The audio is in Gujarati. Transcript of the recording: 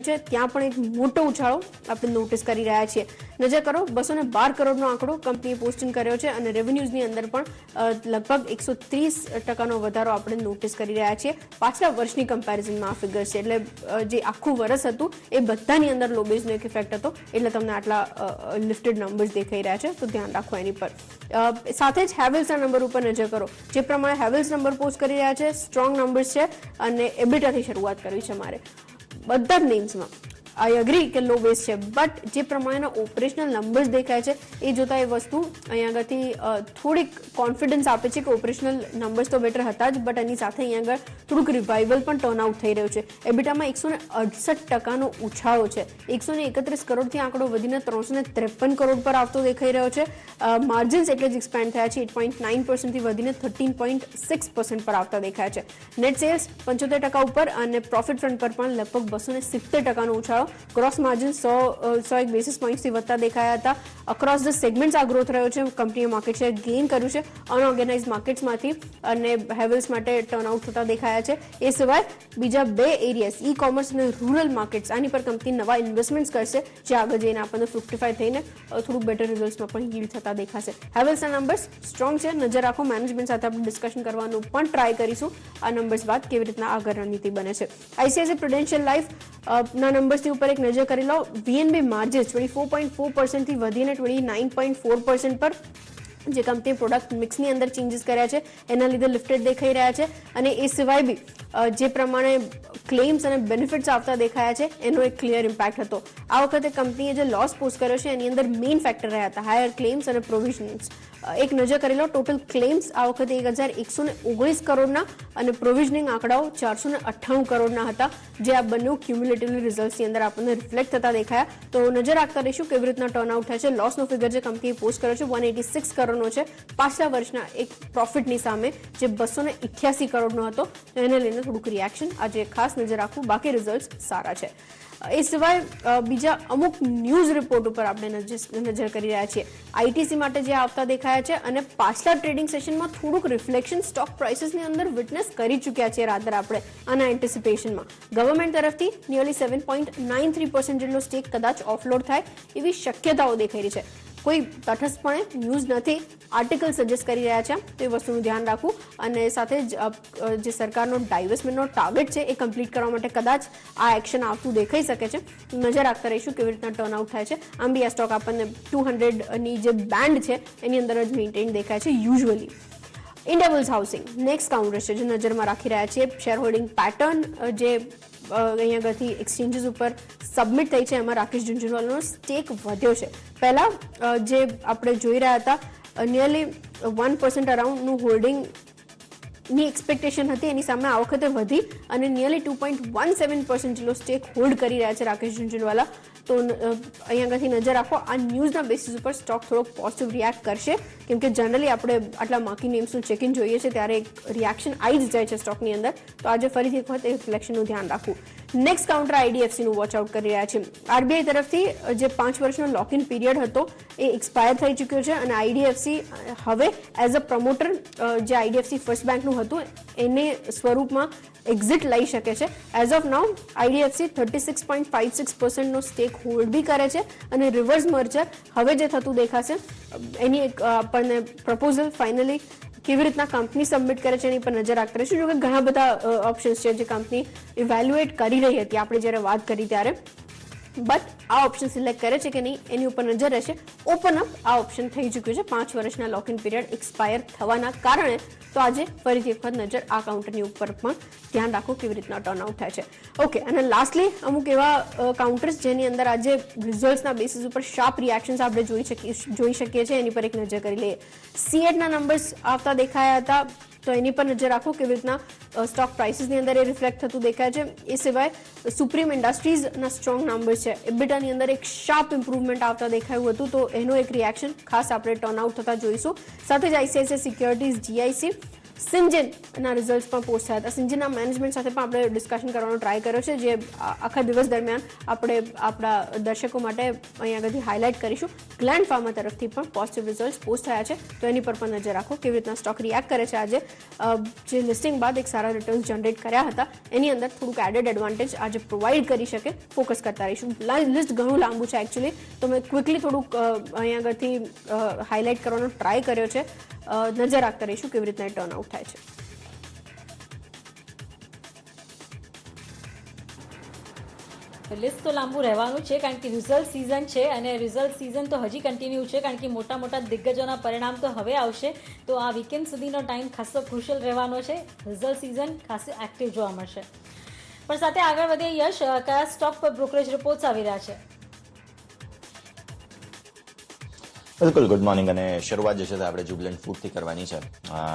છે ત્યાં પણ એક મોટો ઉછાળો આપણે નોટિસ કરી રહ્યા છીએ. નજર કરો 212 કરોડનો આંકડો કંપનીએ પોસ્ટિંગ કર્યો છે અને રેવન્યુઝની અંદર પણ લગભગ 130% વધારો આપણે નોટિસ કરી રહ્યા છીએ પાછલા વર્ષની કમ્પેરિઝનમાં. આ ફિગર છે એટલે જે આખું વર્ષ હતું એ બધાની અંદર લો બેઝનો એક ઇફેક્ટ હતો એટલે તમને આટલા લિફ્ટેડ નંબર્સ દેખાઈ રહ્યા છે, તો ધ્યાન રાખો એની પર. સાથે જ હેવેલ્સના નંબર ઉપર નજર કરો. જે પ્રમાણે હેવેલ્સ નંબર પોસ્ટ કરી રહ્યા છે સ્ટ્રોંગ નંબર્સ છે અને એબિટાથી શરૂઆત કરવી છે મારે. બધા જ નેમ્સમાં આઈ અગ્રી કે લો બેઝ છે, બટ જે પ્રમાણેના ઓપરેશનલ નંબર્સ દેખાય છે એ જોતા એ વસ્તુ અહીંયા આગળથી થોડીક કોન્ફિડન્સ આપે છે કે ઓપરેશનલ નંબર્સ તો બેટર હતા જ, બટ એની સાથે અહીંયા આગળ થોડુંક રિવાઇવલ પણ ટર્નઆઉટ થઈ રહ્યું છે. એબિટામાં 168% ઉછાળો છે. 131 કરોડથી આંકડો વધીને 353 કરોડ પર આવતો દેખાઈ રહ્યો છે. માર્જિન્સ એટલે જ એક્સપેન્ડ થયા છે 8.9%થી વધીને 13.6% પર આવતા દેખાય છે. નેટ સેલ્સ 75% ઉપર અને પ્રોફિટ ફ્રન્ટ પર પણ લગભગ 270%નો ઉછાળો. ક્રોસ માર્જિન 100 બેસિસ પોઈન્ટથી વધતા દેખાયા હતા. અક્રોસ ધ સેગમેન્ટ્સ આ ગ્રોથ રહ્યો છે. કંપનીએ માર્કેટ શેર ગેઇન કર્યું છે અનઓર્ગેનાઇઝ માર્કેટ્સમાંથી અને હેવેલ્સ માટે ટર્નઆઉટ થતા દેખાયા છે. એ સિવાય બીજા બે એરિયાઝ ઈ કોમર્સ અને રૂરલ માર્કેટ્સ આની પર કંપની નવા ઇન્વેસ્ટમેન્ટ્સ કરશે જે આગળ જઈને આપણને ફ્રુક્ટિફાય થઈને થોડુંક બેટર રિઝલ્ટ્સમાં પણ યીલ્ડ થતા દેખાશે. હેવેલ્સના નંબર્સ સ્ટ્રોંગ છે. નજર રાખો. મેનેજમેન્ટ સાથે આપણે ડિસ્કશન કરવાનું પણ ટ્રાય કરીશું આ નંબર્સ બાદ કેવી રીતના આગળ રણનીતિ બને છે. આઈસીઆઈસીઆઈ પ્રુડેન્શિયલ લાઈફ ના નંબર્સની ઉપર એક નજર કરી લો. વીએનબી માર્જિન્સ 24.4%થી વધીને 29.4% પર જે કંપની પ્રોડક્ટ મિક્સની અંદર ચેન્જીસ કર્યા છે એના લીધે લિફ્ટેડ દેખાઈ રહ્યા છે. અને એ સિવાય બી જે પ્રમાણે ક્લેમ્સ અને બેનિફિટ્સ આવતા દેખાયા છે એનો એક ક્લિયર ઇમ્પેક્ટ હતો. આ વખતે કંપનીએ જે લોસ પોસ્ટ કર્યો છે એની અંદર મેઇન ફેક્ટર રહ્યા હતા હાયર ક્લેમ્સ અને પ્રોવિઝનિંગ્સ. એક નજર કરી લો. ટોટલ ક્લેમ્સ આ વખતે 1119 કરોડના અને પ્રોવિઝનિંગ આંકડાઓ 498 કરોડના હતા, જે આ બંને ક્યુમ્યુલેટિવલી રિઝલ્ટ્સની અંદર આપણને રિફ્લેક્ટ થતા દેખાયા. તો નજર રાખતા રહીશું કેવી રીતના ટર્નઆઉટ થાય છે. લોસનો ફિગર જે કંપનીએ પોસ્ટ કર્યો છે 186 કરોડનો છે પાછલા વર્ષના એક પ્રોફિટની સામે જે 288 કરોડનો હતો. એને લઈને થોડુંક રિએક્શન આજે ખાસ નજર રાખવું. બાકી રિઝલ્ટ સારા છે. એ સિવાય બીજા અમુક ન્યૂઝ રિપોર્ટ ઉપર આપણે નજર કરી રહ્યા છીએ. આઈટીસી માટે જે આવતા દેખાયા છે અને પાછલા ટ્રેડિંગ સેશનમાં થોડુંક રિફ્લેક્શન સ્ટોક પ્રાઇસીસની અંદર વિટનેસ કરી ચૂક્યા છે રાત્રે આપણે આના એન્ટિસિપેશનમાં. ગવર્મેન્ટ તરફથી નિયરલી 7.93% જેટલો સ્ટેક કદાચ ઓફલોડ થાય એવી શક્યતાઓ દેખાઈ રહી છે. કોઈ તટસ્થપણે ન્યૂઝ નથી, આર્ટિકલ સજેસ્ટ કરી રહ્યા છે, તો એ વસ્તુનું ધ્યાન રાખવું. અને સાથે જ જે સરકારનો ડાઇવેસ્ટમેન્ટનો ટાર્ગેટ છે એ કમ્પ્લીટ કરવા માટે કદાચ આ એક્શન આવતું દેખાઈ શકે છે. નજર રાખતા રહીશું કેવી રીતના ટર્નઆઉટ થાય છે. આમ બી આ સ્ટોક આપણને 200ની જે બેન્ડ છે એની અંદર જ મેન્ટેન દેખાય છે usually. Indiabulls housing next counter છે જે નજરમાં રાખી રહ્યા છીએ. શેર હોલ્ડિંગ પેટર્ન જે અહીંયા આગળથી એક્સચેન્જીસ ઉપર સબમિટ થઈ છે એમાં રાકેશ ઝુંઝુનવાલાનો સ્ટેક વધ્યો છે. પહેલા જે આપણે જોઈ રહ્યા હતા નિયરલી 1% અરાઉન્ડનું હોલ્ડિંગ ની એક્સપેક્ટેશન હતી એની સામે આ વખતે વધી અને નિયરલી 2.17% જેટલો સ્ટેક હોલ્ડ કરી રહ્યા છે રાકેશ ઝુંઝુનવાલા. તો અહીંયા આગળથી નજર રાખો. આ ન્યૂઝના બેસિસ ઉપર સ્ટોક થોડો પોઝિટિવ રિએક્ટ કરશે કેમ કે જનરલી આપણે આટલા માર્કી નેમ્સનું ચેક ઇન જોઈએ છે ત્યારે એક રિએક્શન આવી જ જાય છે સ્ટોકની અંદર. તો આજે ફરીથી એક વખત એ રિફ્લેક્શનનું ધ્યાન રાખવું. નેક્સ્ટ કાઉન્ટર આઈડીએફસીનું વોચ આઉટ કરી રહ્યા છે. આરબીઆઈ તરફથી જે 5 વર્ષનો લોક ઇન પીરિયડ હતો એ એક્સપાયર થઈ ચૂક્યો છે અને આઈડીએફસી હવે એઝ અ પ્રમોટર જે આઈડીએફસી ફર્સ્ટ બેંકનું હતું એને સ્વરૂપમાં એક્ઝિટ લઈ શકે છે. એઝ ઓફ નાઉ આઈડીએફસી 36.56%નો સ્ટેક હોલ્ડ બી કરે છે અને રિવર્સ મર્જર હવે જે થતું દેખાશે એની એક આપણને પ્રપોઝલ ફાઇનલી કેવી રીતના કંપની સબમિટ કરે છે એની પર નજર રાખતા રહીશું. જો કે ઘણા બધા ઓપ્શન્સ છે જે કંપની ઇવેલ્યુએટ કરી રહી હતી આપણે જ્યારે વાત કરી ત્યારે, બટ આ ઓપ્શન સિલેક્ટ કરે છે કે નહીં એની ઉપર નજર રહેશે. ઓપન અપ આ ઓપ્શન થઈ ચૂક્યું છે 5 વર્ષના લોક ઇન પીરિયડ એક્સપાયર થવાના કારણે. તો આજે ફરીથી એક વખત નજર આ કાઉન્ટરની ઉપર પણ ધ્યાન રાખો કેવી રીતના ટર્નઆઉટ થાય છે. ઓકે, અને લાસ્ટલી અમુક એવા કાઉન્ટર્સ જેની અંદર આજે રિઝલ્ટ્સના બેસિસ ઉપર શાર્પ રિએક્શન્સ આપણે જોઈ શકીએ છીએ એની પર એક નજર કરી લઈએ. સીએટના નંબર્સ આવતા દેખાયા હતા તો એની પર નજર રાખો કેવી રીતના સ્ટોક પ્રાઇસીસની અંદર એ રિફ્લેક્ટ થતું દેખાય છે. એ સિવાય સુપ્રીમ ઇન્ડસ્ટ્રીઝના સ્ટ્રોંગ નંબર્સ છે. એબિટાની અંદર એક શાર્પ ઇમ્પ્રુવમેન્ટ આવતા દેખાયું હતું તો એનો એક રિએક્શન ખાસ આપણે ટર્નઆઉટ થતા જોઈશું. સાથે જ આઈસીઆઈસીઆઈ સિક્યોરિટીઝ, જીઆઈસી સિન્જેનના રિઝલ્ટ પણ પોસ્ટ થયા હતા. સિન્જેનના મેનેજમેન્ટ સાથે પણ આપણે ડિસ્કશન કરવાનો ટ્રાય કર્યો છે, જે આખા દિવસ દરમિયાન આપણે આપણા દર્શકો માટે અહીંયા આગળથી હાઇલાઇટ કરીશું. ગ્લેન્ડ ફાર્મા તરફથી પણ પોઝિટિવ રિઝલ્ટ પોસ્ટ થયા છે, તો એની પર પણ નજર રાખો કેવી રીતના સ્ટોક રિએક્ટ કરે છે. આજે જે લિસ્ટિંગ બાદ એક સારા રિટર્ન્સ જનરેટ કર્યા હતા, એની અંદર થોડુંક એડેડ એડવાન્ટેજ આજે પ્રોવાઈડ કરી શકે, ફોકસ કરતા રહીશું. લિસ્ટ ઘણું લાંબુ છે એકચ્યુઅલી, તો મેં ક્વિકલી થોડુંક અહીંયા આગળથી હાઇલાઇટ કરવાનો ટ્રાય કર્યો છે. નજર રાખતા રહીશું કેવી રીતના ટર્ન આઉટ થાય છે. લિસ્ટ તો લાંબુ રહેવાનું છે, કારણ કે રિઝલ્ટ સિઝન છે અને રિઝલ્ટ સિઝન તો હજી કન્ટિન્યુ છે, કારણ કે મોટા મોટા દિગ્ગજોના પરિણામ તો હવે આવશે. તો આ વીકેન્ડ સુધીનો ટાઈમ ખાસો ક્રુશિયલ રહેવાનો છે. રિઝલ્ટ સિઝન ખાસી એક્ટિવ જોવા મળશે. પણ સાથે આગળ વધીએ, યશ, કયા સ્ટોક પર બ્રોકરેજ રિપોર્ટ્સ આવી રહ્યા છે? બિલકુલ, ગુડ મોર્નિંગ. અને શરૂઆત જે છે આપણે જ્યુબિલન્ટ ફૂડથી કરવાની છે.